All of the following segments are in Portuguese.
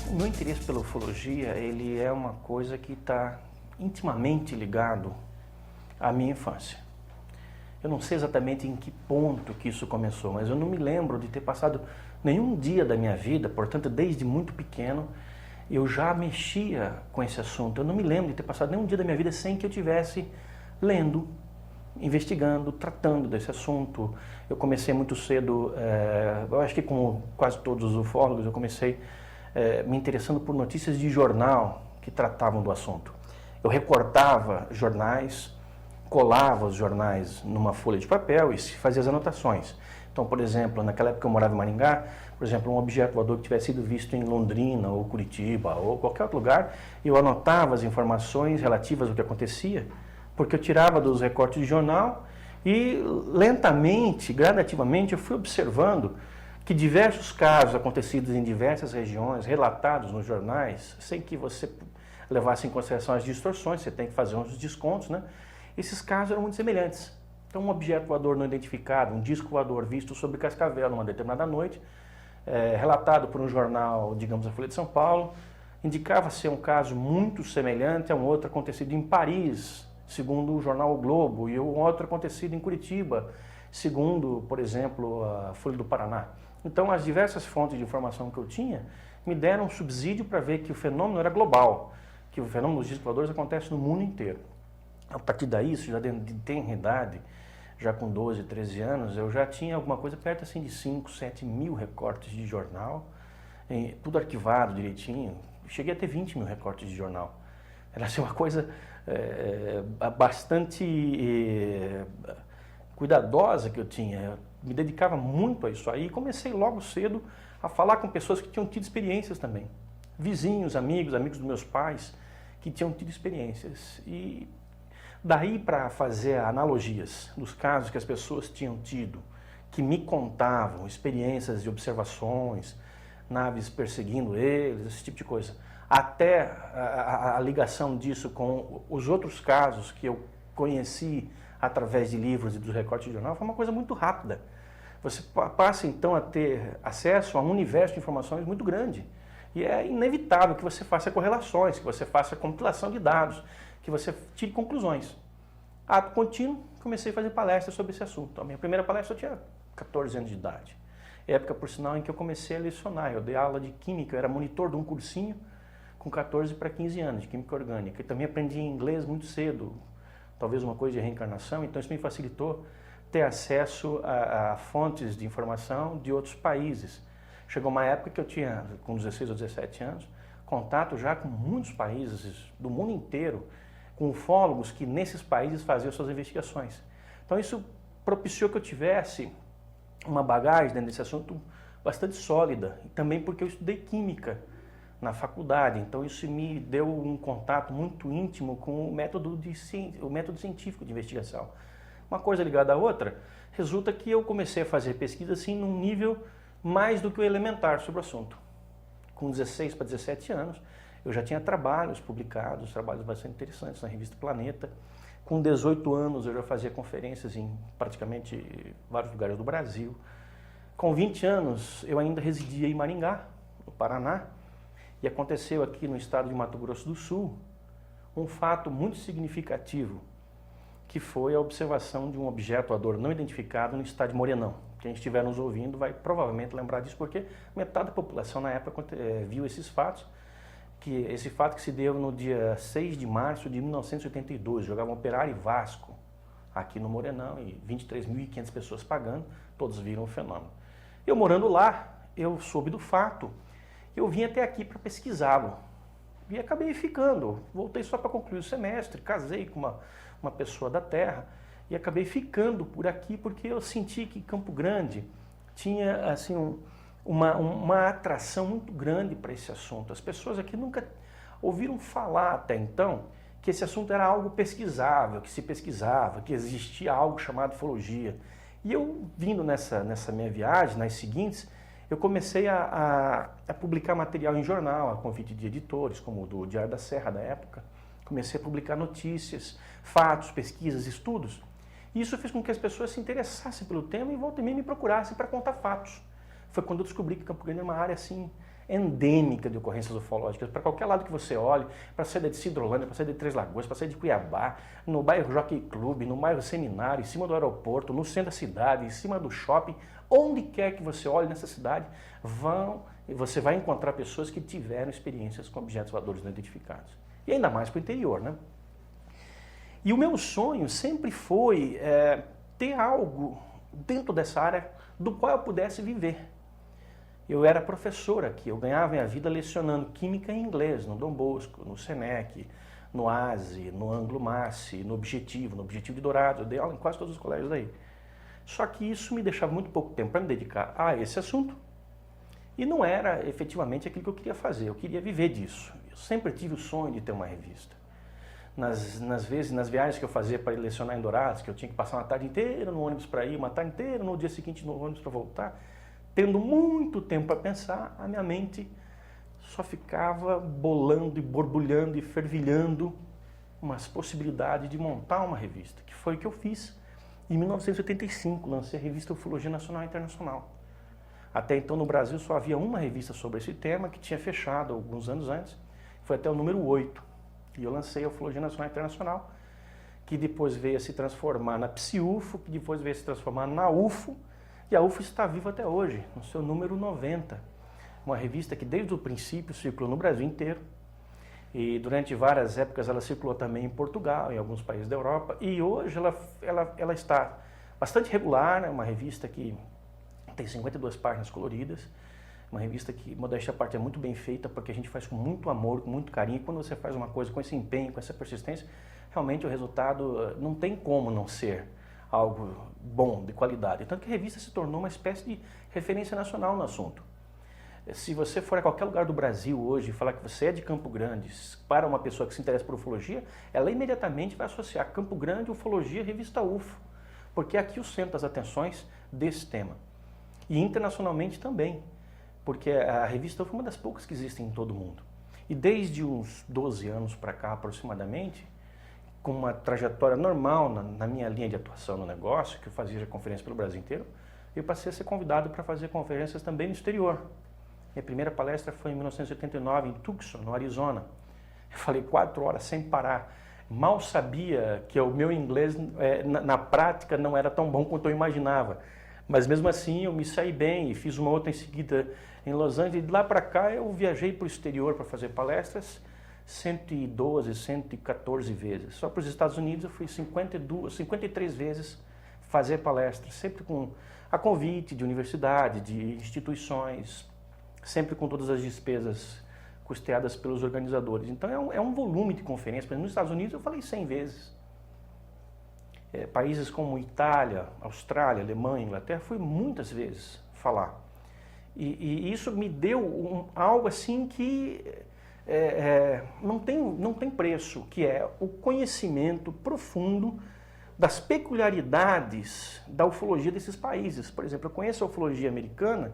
O meu interesse pela ufologia, ele é uma coisa que está intimamente ligado à minha infância. Eu não sei exatamente em que ponto que isso começou, mas eu não me lembro de ter passado nenhum dia da minha vida, portanto, desde muito pequeno, eu já mexia com esse assunto. Eu não me lembro de ter passado nenhum dia da minha vida sem que eu tivesse lendo, investigando, tratando desse assunto. Eu comecei muito cedo, eu acho que como quase todos os ufólogos, eu comecei me interessando por notícias de jornal que tratavam do assunto. Eu recortava jornais, colava os jornais numa folha de papel e fazia as anotações. Então, por exemplo, naquela época eu morava em Maringá, por exemplo, um objeto voador que tivesse sido visto em Londrina ou Curitiba ou qualquer outro lugar, eu anotava as informações relativas ao que acontecia, porque eu tirava dos recortes de jornal e lentamente, gradativamente, eu fui observando que diversos casos acontecidos em diversas regiões, relatados nos jornais, sem que você levasse em consideração as distorções, você tem que fazer uns descontos, né? Esses casos eram muito semelhantes. Então, um objeto voador não identificado, um disco voador visto sobre Cascavel numa determinada noite, relatado por um jornal, digamos, a Folha de São Paulo, indicava ser um caso muito semelhante a um outro acontecido em Paris, segundo o jornal O Globo, e um outro acontecido em Curitiba, segundo, por exemplo, a Folha do Paraná. Então, as diversas fontes de informação que eu tinha me deram um subsídio para ver que o fenômeno era global, que o fenômeno dos discos voadores acontece no mundo inteiro. A partir daí, isso já de tenra idade, já com 12, 13 anos, eu já tinha alguma coisa perto assim de 5, 7 mil recortes de jornal, tudo arquivado direitinho. Cheguei a ter 20 mil recortes de jornal. Era assim, uma coisa bastante cuidadosa que eu tinha. Eu me dedicava muito a isso aí e comecei logo cedo a falar com pessoas que tinham tido experiências também. Vizinhos, amigos dos meus pais, que tinham tido experiências. E daí para fazer analogias dos casos que as pessoas tinham tido, que me contavam experiências de observações, naves perseguindo eles, esse tipo de coisa, até a ligação disso com os outros casos que eu conheci através de livros e dos recortes de jornal, foi uma coisa muito rápida. Você passa então a ter acesso a um universo de informações muito grande. E é inevitável que você faça correlações, que você faça compilação de dados, que você tire conclusões. Ato contínuo, comecei a fazer palestras sobre esse assunto. A minha primeira palestra eu tinha 14 anos de idade. Época, por sinal, em que eu comecei a lecionar. Eu dei aula de química, eu era monitor de um cursinho com 14 para 15 anos, de química orgânica. E também aprendi inglês muito cedo, talvez uma coisa de reencarnação, então isso me facilitou ter acesso a fontes de informação de outros países. Chegou uma época que eu tinha, com 16 ou 17 anos, contato já com muitos países do mundo inteiro, com ufólogos que nesses países faziam suas investigações. Então isso propiciou que eu tivesse uma bagagem dentro desse assunto bastante sólida, e também porque eu estudei química na faculdade, então isso me deu um contato muito íntimo com o método científico de investigação. Uma coisa ligada à outra, resulta que eu comecei a fazer pesquisa assim num nível mais do que o elementar sobre o assunto. Com 16 para 17 anos, eu já tinha trabalhos publicados, trabalhos bastante interessantes na revista Planeta. Com 18 anos, eu já fazia conferências em praticamente vários lugares do Brasil. Com 20 anos, eu ainda residia em Maringá, no Paraná, e aconteceu aqui no estado de Mato Grosso do Sul um fato muito significativo, que foi a observação de um objeto voador não identificado no estado de Morenão. Quem estiver nos ouvindo vai provavelmente lembrar disso, porque metade da população na época viu esses fatos, esse fato que se deu no dia 6 de março de 1982, jogava Operário e Vasco aqui no Morenão, e 23.500 pessoas pagando, todos viram o fenômeno. Eu morando lá, eu soube do fato, eu vim até aqui para pesquisá-lo, e acabei ficando, voltei só para concluir o semestre, casei com uma pessoa da terra, e acabei ficando por aqui porque eu senti que Campo Grande tinha assim uma atração muito grande para esse assunto. As pessoas aqui nunca ouviram falar até então que esse assunto era algo pesquisável, que se pesquisava, que existia algo chamado ufologia. E eu, vindo nessa minha viagem, nas seguintes, eu comecei a publicar material em jornal, a convite de editores, como o do Diário da Serra da época, Comecei a publicar notícias, fatos, pesquisas, estudos. E isso fez com que as pessoas se interessassem pelo tema e volta e meia me procurassem para contar fatos. Foi quando eu descobri que Campo Grande era uma área assim endêmica de ocorrências ufológicas. Para qualquer lado que você olhe, para sair de Cidrolândia, para sair de Três Lagoas, para sair de Cuiabá, no bairro Jockey Club, no bairro Seminário, em cima do aeroporto, no centro da cidade, em cima do shopping, onde quer que você olhe nessa cidade, você vai encontrar pessoas que tiveram experiências com objetos voadores não identificados. E ainda mais para o interior, né? E o meu sonho sempre foi ter algo dentro dessa área do qual eu pudesse viver. Eu era professor aqui, eu ganhava minha vida lecionando química e inglês no Dom Bosco, no Senec, no ASE, no Anglo-Masse, no Objetivo de Dourados. Eu dei aula em quase todos os colégios daí. Só que isso me deixava muito pouco tempo para me dedicar a esse assunto e não era efetivamente aquilo que eu queria fazer, eu queria viver disso. Eu sempre tive o sonho de ter uma revista. Nas viagens que eu fazia para ir lecionar em Dourados, que eu tinha que passar uma tarde inteira no ônibus para ir, uma tarde inteira no dia seguinte no ônibus para voltar, tendo muito tempo para pensar, a minha mente só ficava bolando e borbulhando e fervilhando umas possibilidades de montar uma revista, que foi o que eu fiz. Em 1985, lancei a revista Ufologia Nacional e Internacional. Até então no Brasil só havia uma revista sobre esse tema, que tinha fechado alguns anos antes, foi até o número 8. E eu lancei a Ufologia Nacional e Internacional, que depois veio a se transformar na PSIUFO, que depois veio a se transformar na UFO, e a UFO está viva até hoje, no seu número 90. Uma revista que desde o princípio circulou no Brasil inteiro, e durante várias épocas ela circulou também em Portugal, em alguns países da Europa, e hoje ela está bastante regular, é uma revista que tem 52 páginas coloridas, uma revista que, modéstia à parte, é muito bem feita, porque a gente faz com muito amor, com muito carinho, e quando você faz uma coisa com esse empenho, com essa persistência, realmente o resultado não tem como não ser algo bom, de qualidade. Tanto que a revista se tornou uma espécie de referência nacional no assunto. Se você for a qualquer lugar do Brasil hoje e falar que você é de Campo Grande para uma pessoa que se interessa por ufologia, ela imediatamente vai associar Campo Grande, ufologia, revista UFO, porque é aqui o centro das atenções desse tema. E internacionalmente também, porque a revista UFO é uma das poucas que existem em todo o mundo. E desde uns 12 anos para cá, aproximadamente, com uma trajetória normal na minha linha de atuação no negócio, que eu fazia conferência pelo Brasil inteiro, eu passei a ser convidado para fazer conferências também no exterior. Minha primeira palestra foi em 1989, em Tucson, no Arizona. Eu falei 4 horas sem parar. Mal sabia que o meu inglês, na prática, não era tão bom quanto eu imaginava. Mas mesmo assim eu me saí bem e fiz uma outra em seguida em Los Angeles. E de lá para cá eu viajei para o exterior para fazer palestras 112, 114 vezes. Só para os Estados Unidos eu fui 53 vezes fazer palestras, sempre com a convite de universidade, de instituições, sempre com todas as despesas custeadas pelos organizadores. Então é um volume de conferências. Por exemplo, nos Estados Unidos eu falei 100 vezes. Países como Itália, Austrália, Alemanha, Inglaterra, fui muitas vezes falar. E isso me deu algo assim que não tem preço, que é o conhecimento profundo das peculiaridades da ufologia desses países. Por exemplo, eu conheço a ufologia americana,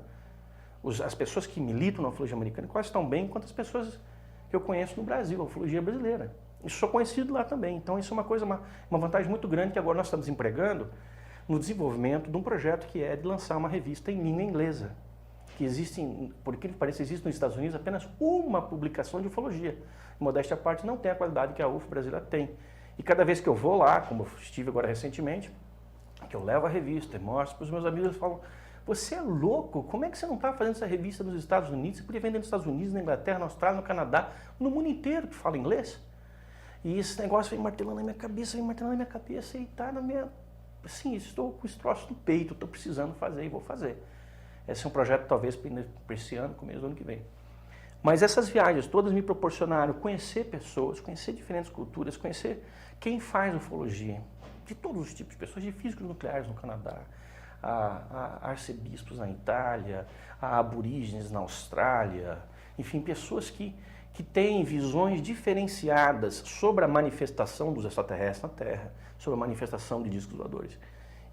as pessoas que militam na ufologia americana quase tão bem quanto as pessoas que eu conheço no Brasil, a ufologia brasileira. E sou conhecido lá também. Então isso é uma vantagem muito grande que agora nós estamos empregando no desenvolvimento de um projeto que é de lançar uma revista em língua inglesa. Que existe, por incrível que pareça, existe nos Estados Unidos apenas uma publicação de ufologia. Modéstia à parte, não tem a qualidade que a UFO brasileira tem. E cada vez que eu vou lá, como eu estive agora recentemente, que eu levo a revista e mostro para os meus amigos, eles falam: você é louco? Como é que você não está fazendo essa revista nos Estados Unidos? Você podia vender nos Estados Unidos, na Inglaterra, na Austrália, no Canadá, no mundo inteiro que fala inglês. E esse negócio vem martelando na minha cabeça, e está na minha... Assim, estou com esse troço no peito, estou precisando fazer e vou fazer. Esse é um projeto talvez para esse ano, começo do ano que vem. Mas essas viagens todas me proporcionaram conhecer pessoas, conhecer diferentes culturas, conhecer quem faz ufologia, de todos os tipos de pessoas, de físicos nucleares no Canadá, a arcebispos na Itália, a aborígenes na Austrália, enfim, pessoas que têm visões diferenciadas sobre a manifestação dos extraterrestres na Terra, sobre a manifestação de discos voadores.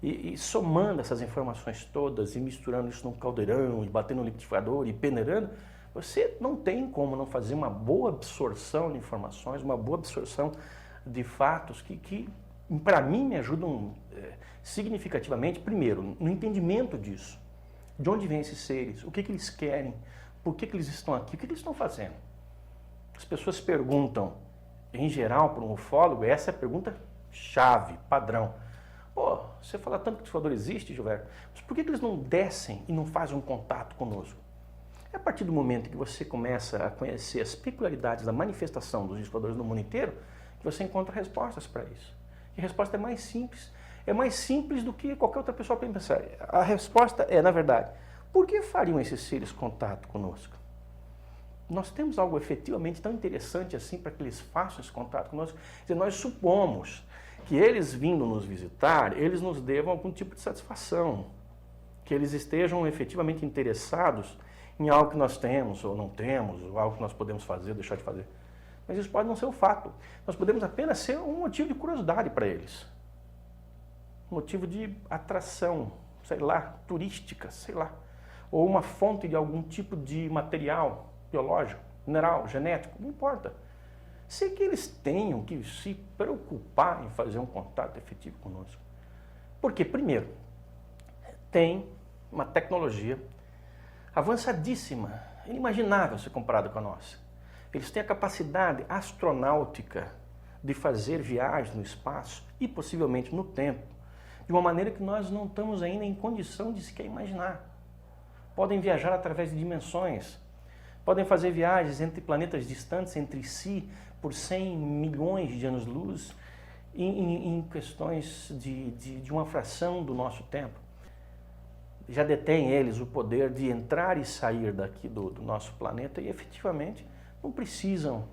E somando essas informações todas e misturando isso num caldeirão e batendo no liquidificador e peneirando, Você não tem como não fazer uma boa absorção de informações, uma boa absorção de fatos que para mim, me ajudam significativamente, primeiro, no entendimento disso. De onde vêm esses seres? O que eles querem? Por que eles estão aqui? O que eles estão fazendo? As pessoas perguntam, em geral, para um ufólogo, essa é a pergunta chave, padrão. Pô, você fala tanto que o ufólogo existe, Gilberto, mas por que eles não descem e não fazem um contato conosco? É a partir do momento que você começa a conhecer as peculiaridades da manifestação dos ufólogs no mundo inteiro, que você encontra respostas para isso. E a resposta é mais simples. É mais simples do que qualquer outra pessoa pode pensar. A resposta é, na verdade, por que fariam esses seres contato conosco? Nós temos algo efetivamente tão interessante assim para que eles façam esse contato conosco. Quer dizer, nós supomos que eles vindo nos visitar, eles nos devam algum tipo de satisfação. Que eles estejam efetivamente interessados em algo que nós temos ou não temos, ou algo que nós podemos fazer ou deixar de fazer. Mas isso pode não ser o fato. Nós podemos apenas ser um motivo de curiosidade para eles. Um motivo de atração, sei lá, turística, sei lá. Ou uma fonte de algum tipo de material biológico, mineral, genético, não importa. Sei que eles tenham que se preocupar em fazer um contato efetivo conosco. Porque, primeiro, tem uma tecnologia avançadíssima, inimaginável se comparada com a nossa. Eles têm a capacidade astronáutica de fazer viagens no espaço e possivelmente no tempo, de uma maneira que nós não estamos ainda em condição de sequer imaginar. Podem viajar através de dimensões, podem fazer viagens entre planetas distantes entre si por 100 milhões de anos-luz em questões de uma fração do nosso tempo. Já detêm eles o poder de entrar e sair daqui do nosso planeta e efetivamente não precisam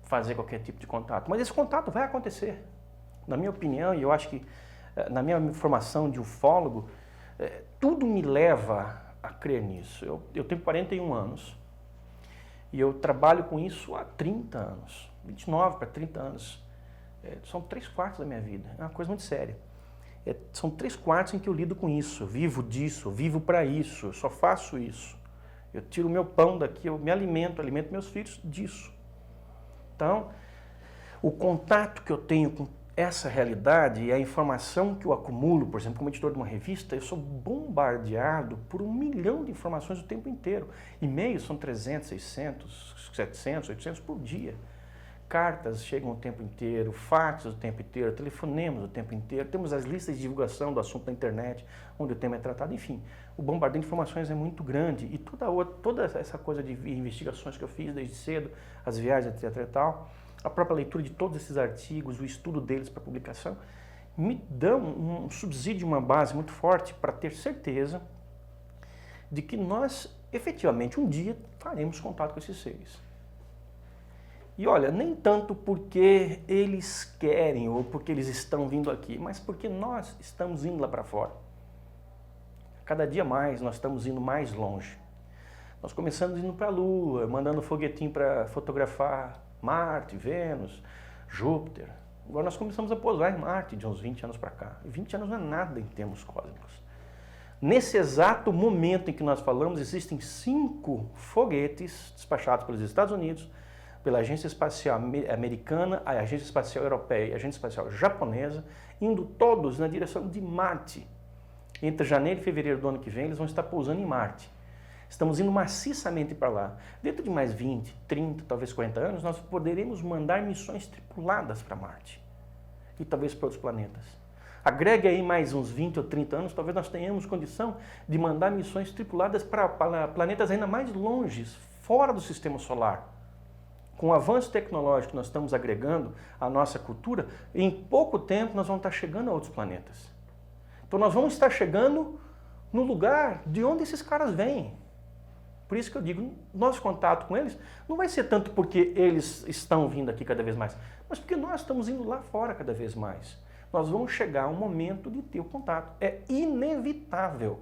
fazer qualquer tipo de contato. Mas esse contato vai acontecer. Na minha opinião, e eu acho que na minha formação de ufólogo, tudo me leva a crer nisso. Eu tenho 41 anos e eu trabalho com isso há 30 anos, 29 para 30 anos. São 3/4 da minha vida, é uma coisa muito séria. São 3/4 em que eu lido com isso, eu vivo disso, eu vivo para isso, eu só faço isso. Eu tiro o meu pão daqui, eu me alimento meus filhos disso. Então, o contato que eu tenho com essa realidade e a informação que eu acumulo, por exemplo, como editor de uma revista, eu sou bombardeado por 1 milhão de informações o tempo inteiro. E-mails são 300, 600, 700, 800 por dia. Cartas chegam o tempo inteiro, faxes o tempo inteiro, telefonemas o tempo inteiro, temos as listas de divulgação do assunto na internet, onde o tema é tratado, enfim. O bombardeio de informações é muito grande e toda essa coisa de investigações que eu fiz desde cedo, as viagens, etc e tal, a própria leitura de todos esses artigos, o estudo deles para publicação, me dão um subsídio, uma base muito forte para ter certeza de que nós, efetivamente, um dia faremos contato com esses seres. E olha, nem tanto porque eles querem ou porque eles estão vindo aqui, mas porque nós estamos indo lá para fora. Cada dia mais nós estamos indo mais longe. Nós começamos indo para a Lua, mandando foguetinho para fotografar Marte, Vênus, Júpiter. Agora nós começamos a pousar em Marte de uns 20 anos para cá. E 20 anos não é nada em termos cósmicos. Nesse exato momento em que nós falamos, existem 5 foguetes despachados pelos Estados Unidos, pela Agência Espacial Americana, a Agência Espacial Europeia e a Agência Espacial Japonesa, indo todos na direção de Marte. Entre janeiro e fevereiro do ano que vem, eles vão estar pousando em Marte. Estamos indo maciçamente para lá. Dentro de mais 20, 30, talvez 40 anos, nós poderemos mandar missões tripuladas para Marte. E talvez para outros planetas. Agregue aí mais uns 20 ou 30 anos, talvez nós tenhamos condição de mandar missões tripuladas para planetas ainda mais longes, fora do sistema solar. Com o avanço tecnológico que nós estamos agregando à nossa cultura, em pouco tempo nós vamos estar chegando a outros planetas. Então nós vamos estar chegando no lugar de onde esses caras vêm. Por isso que eu digo, nosso contato com eles não vai ser tanto porque eles estão vindo aqui cada vez mais, mas porque nós estamos indo lá fora cada vez mais. Nós vamos chegar a um momento de ter o contato. É inevitável.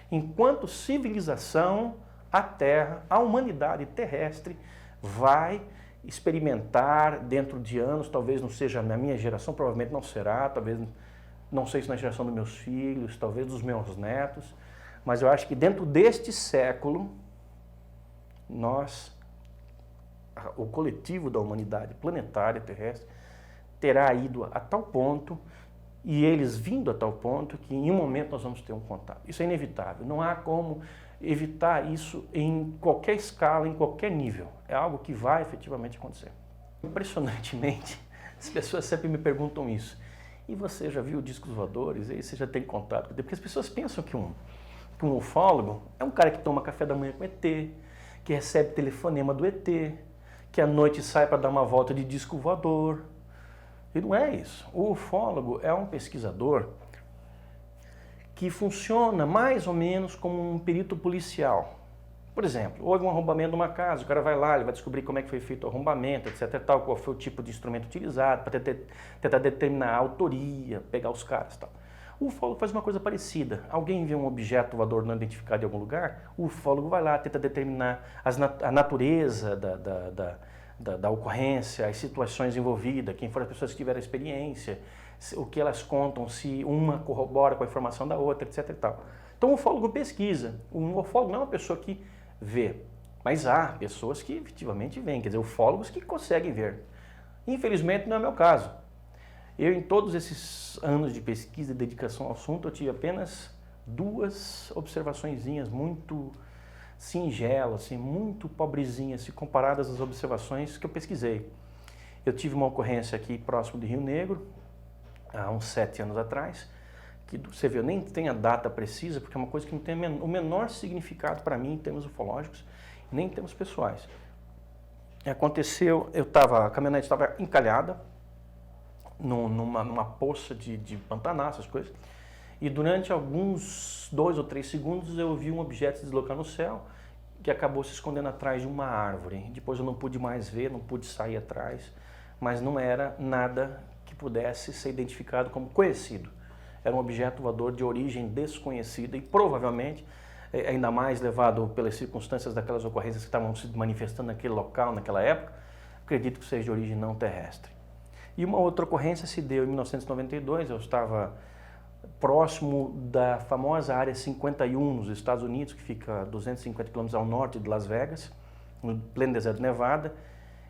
Enquanto civilização, a Terra, a humanidade terrestre vai experimentar dentro de anos, talvez não seja na minha geração, provavelmente não será, talvez não sei se na geração dos meus filhos, talvez dos meus netos, mas eu acho que dentro deste século o coletivo da humanidade planetária, terrestre, terá ido a tal ponto, e eles vindo a tal ponto, que em um momento nós vamos ter um contato. Isso é inevitável, não há como evitar isso em qualquer escala, em qualquer nível. É algo que vai efetivamente acontecer. Impressionantemente, as pessoas sempre me perguntam isso. E você já viu discos voadores? E aí você já tem contato? Porque as pessoas pensam que um ufólogo é um cara que toma café da manhã com ET, que recebe telefonema do ET, que à noite sai para dar uma volta de disco voador. E não é isso. O ufólogo é um pesquisador que funciona mais ou menos como um perito policial. Por exemplo, houve um arrombamento de uma casa, o cara vai lá, ele vai descobrir como é que foi feito o arrombamento, etc. Tal, qual foi o tipo de instrumento utilizado, para tentar determinar a autoria, pegar os caras e tal. O ufólogo faz uma coisa parecida. Alguém vê um objeto voador não identificado em algum lugar, o ufólogo vai lá, tenta determinar a natureza da ocorrência, as situações envolvidas, quem foram as pessoas que tiveram a experiência, o que elas contam, se uma corrobora com a informação da outra, etc. E tal. Então o ufólogo pesquisa. O ufólogo não é uma pessoa que vê, mas há pessoas que efetivamente veem, quer dizer, ufólogos que conseguem ver. Infelizmente não é o meu caso. Eu, em todos esses anos de pesquisa e dedicação ao assunto, eu tive apenas 2 observaçõezinhas muito singelas, assim, muito pobrezinhas, se comparadas às observações que eu pesquisei. Eu tive uma ocorrência aqui próximo de Rio Negro, há uns 7 anos atrás, que você vê, eu nem tenho a data precisa, porque é uma coisa que não tem o menor significado para mim em termos ufológicos, nem em termos pessoais. Aconteceu, a caminhonete estava encalhada numa poça de Pantanal, essas coisas, e durante alguns 2 ou 3 segundos eu vi um objeto se deslocar no céu, que acabou se escondendo atrás de uma árvore. Depois eu não pude mais ver, não pude sair atrás, mas não era nada que pudesse ser identificado como conhecido. Era um objeto voador de origem desconhecida e provavelmente, ainda mais levado pelas circunstâncias daquelas ocorrências que estavam se manifestando naquele local, naquela época, acredito que seja de origem não terrestre. E uma outra ocorrência se deu em 1992, eu estava próximo da famosa Área 51 nos Estados Unidos, que fica a 250 km ao norte de Las Vegas, no pleno deserto de Nevada,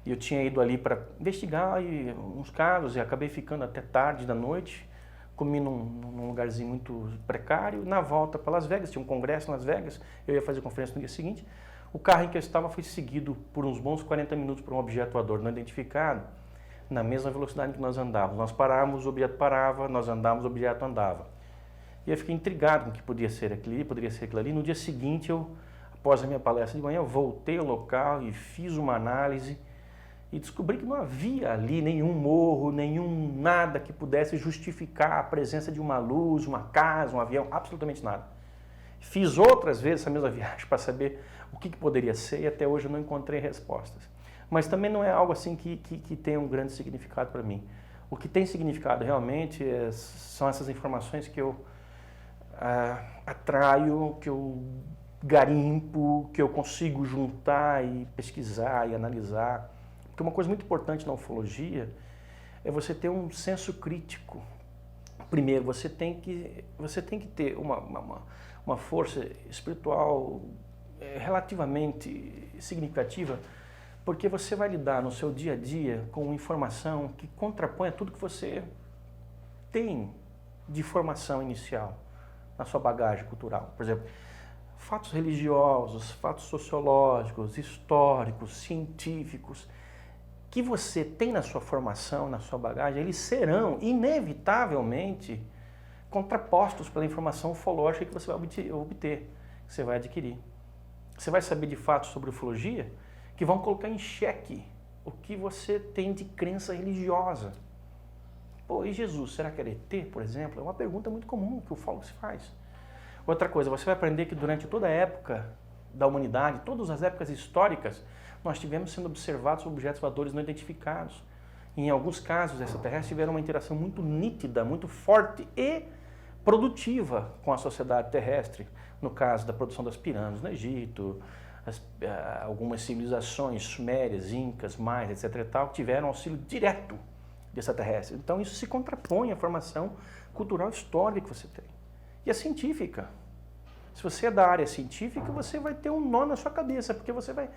e eu tinha ido ali para investigar uns casos e acabei ficando até tarde da noite, comi num lugarzinho muito precário. Na volta para Las Vegas, tinha um congresso em Las Vegas, eu ia fazer conferência no dia seguinte. O carro em que eu estava foi seguido por uns bons 40 minutos por um objeto voador não identificado, na mesma velocidade que nós andávamos. Nós parávamos, o objeto parava, nós andávamos, o objeto andava. E eu fiquei intrigado com o que podia ser aquilo ali, poderia ser aquilo ali. No dia seguinte, após a minha palestra de manhã, eu voltei ao local e fiz uma análise e descobri que não havia ali nenhum morro, nenhum nada que pudesse justificar a presença de uma luz, uma casa, um avião, absolutamente nada. Fiz outras vezes essa mesma viagem para saber o que poderia ser e até hoje eu não encontrei respostas. Mas também não é algo assim que tenha um grande significado para mim. O que tem significado realmente são essas informações que eu atraio, que eu garimpo, que eu consigo juntar e pesquisar e analisar. Porque uma coisa muito importante na ufologia é você ter um senso crítico. Primeiro, você tem que ter uma força espiritual relativamente significativa, porque você vai lidar no seu dia a dia com informação que contrapõe a tudo que você tem de formação inicial na sua bagagem cultural. Por exemplo, fatos religiosos, fatos sociológicos, históricos, científicos, que você tem na sua formação, na sua bagagem, eles serão inevitavelmente contrapostos pela informação ufológica que você vai obter, que você vai adquirir. Você vai saber de fatos sobre ufologia que vão colocar em xeque o que você tem de crença religiosa. Pô, e Jesus, será que era ET, por exemplo? É uma pergunta muito comum que o ufólogo se faz. Outra coisa, você vai aprender que durante toda a época da humanidade, todas as épocas históricas, nós tivemos sendo observados objetos voadores não identificados. E, em alguns casos, extraterrestres tiveram uma interação muito nítida, muito forte e produtiva com a sociedade terrestre. No caso da produção das pirâmides no Egito, algumas civilizações sumérias, incas, maias, etc. e tal, tiveram auxílio direto de extraterrestres. Então, isso se contrapõe à formação cultural histórica que você tem. E a científica. Se você é da área científica, você vai ter um nó na sua cabeça, porque você vai...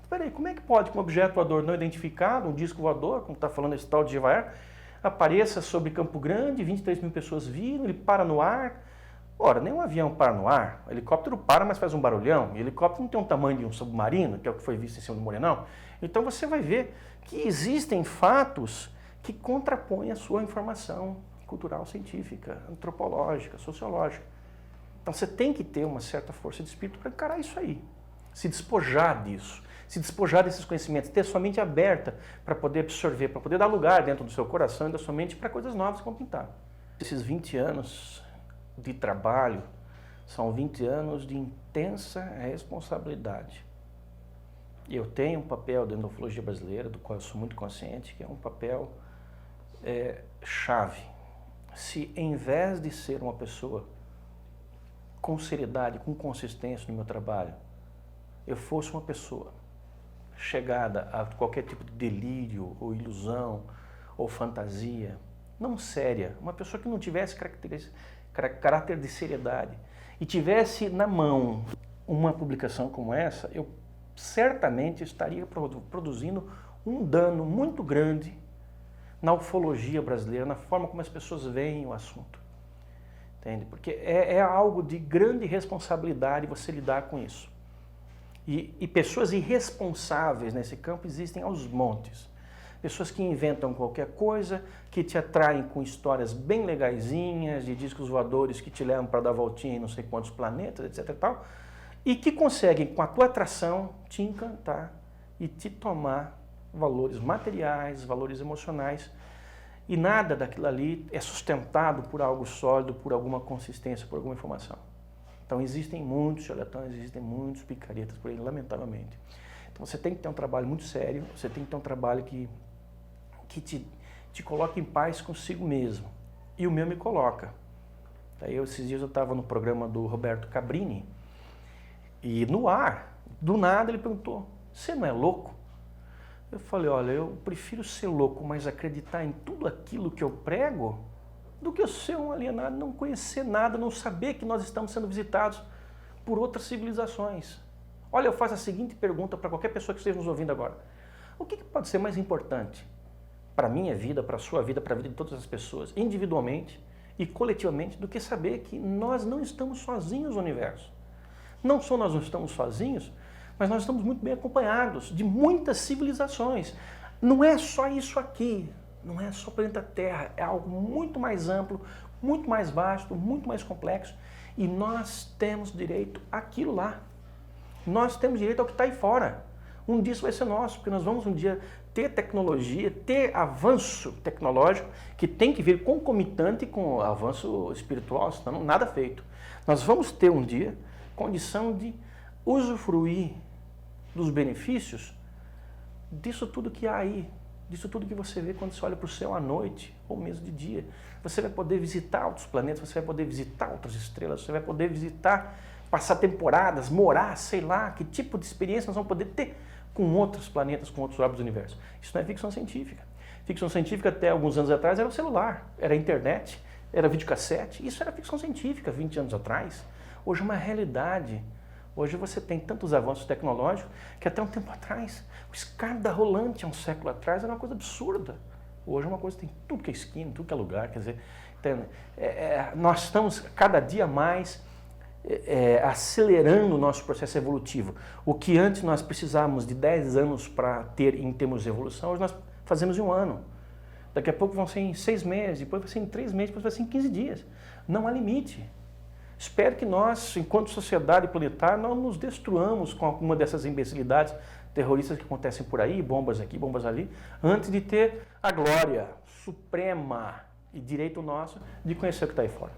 Peraí, como é que pode que um objeto voador não identificado, um disco voador, como está falando esse tal de GEVAR, apareça sobre Campo Grande, 23 mil pessoas viram, ele para no ar? Ora, nem um avião para no ar, o helicóptero para, mas faz um barulhão, e o helicóptero não tem um tamanho de um submarino, que é o que foi visto em cima do Morenão. Então você vai ver que existem fatos que contrapõem a sua informação cultural, científica, antropológica, sociológica. Então você tem que ter uma certa força de espírito para encarar isso aí, se despojar disso, se despojar desses conhecimentos, ter sua mente aberta para poder absorver, para poder dar lugar dentro do seu coração e da sua mente para coisas novas que vão pintar. Esses 20 anos de trabalho são 20 anos de intensa responsabilidade. Eu tenho um papel dentro da ufologia brasileira, do qual eu sou muito consciente, que é um papel chave. Se em vez de ser uma pessoa com seriedade, com consistência no meu trabalho, eu fosse uma pessoa chegada a qualquer tipo de delírio, ou ilusão, ou fantasia, não séria, uma pessoa que não tivesse caráter de seriedade e tivesse na mão uma publicação como essa, eu certamente estaria produzindo um dano muito grande na ufologia brasileira, na forma como as pessoas veem o assunto. Entende? Porque é algo de grande responsabilidade você lidar com isso. E pessoas irresponsáveis nesse campo existem aos montes. Pessoas que inventam qualquer coisa, que te atraem com histórias bem legaisinhas, de discos voadores que te levam para dar voltinha em não sei quantos planetas, etc. e tal, e que conseguem, com a tua atração, te encantar e te tomar valores materiais, valores emocionais, e nada daquilo ali é sustentado por algo sólido, por alguma consistência, por alguma informação. Então existem muitos charlatães, existem muitos picaretas por aí, lamentavelmente. Então você tem que ter um trabalho muito sério, você tem que ter um trabalho que te coloque em paz consigo mesmo. E o meu me coloca. Daí esses dias eu estava no programa do Roberto Cabrini, e no ar, do nada ele perguntou, você não é louco? Eu falei, olha, eu prefiro ser louco, mas acreditar em tudo aquilo que eu prego, do que eu ser um alienado, não conhecer nada, não saber que nós estamos sendo visitados por outras civilizações. Olha, eu faço a seguinte pergunta para qualquer pessoa que esteja nos ouvindo agora. O que pode ser mais importante para a minha vida, para a sua vida, para a vida de todas as pessoas, individualmente e coletivamente, do que saber que nós não estamos sozinhos no universo? Não só nós não estamos sozinhos, mas nós estamos muito bem acompanhados de muitas civilizações. Não é só isso aqui, não é só o planeta Terra, é algo muito mais amplo, muito mais vasto, muito mais complexo, e nós temos direito àquilo lá. Nós temos direito ao que está aí fora. Um dia isso vai ser nosso, porque nós vamos um dia ter tecnologia, ter avanço tecnológico, que tem que vir concomitante com o avanço espiritual, senão nada feito. Nós vamos ter um dia condição de usufruir dos benefícios disso tudo que há aí, disso tudo que você vê quando você olha para o céu à noite, ou mesmo de dia. Você vai poder visitar outros planetas, você vai poder visitar outras estrelas, você vai poder visitar, passar temporadas, morar, sei lá, que tipo de experiência nós vamos poder ter com outros planetas, com outros orbes do universo. Isso não é ficção científica. Ficção científica até alguns anos atrás era o celular, era a internet, era videocassete. Isso era ficção científica 20 anos atrás. Hoje é uma realidade. Hoje você tem tantos avanços tecnológicos que até um tempo atrás, o escada rolante há um século atrás era uma coisa absurda. Hoje é uma coisa que tem tudo que é esquina, tudo que é lugar. Quer dizer, nós estamos cada dia mais acelerando o nosso processo evolutivo. O que antes nós precisávamos de 10 anos para ter em termos de evolução, hoje nós fazemos em 1 ano. Daqui a pouco vão ser em 6 meses, depois vai ser em 3 meses, depois vai ser em 15 dias. Não há limite. Espero que nós, enquanto sociedade planetária, não nos destruamos com alguma dessas imbecilidades terroristas que acontecem por aí, bombas aqui, bombas ali, antes de ter a glória suprema e direito nosso de conhecer o que está aí fora.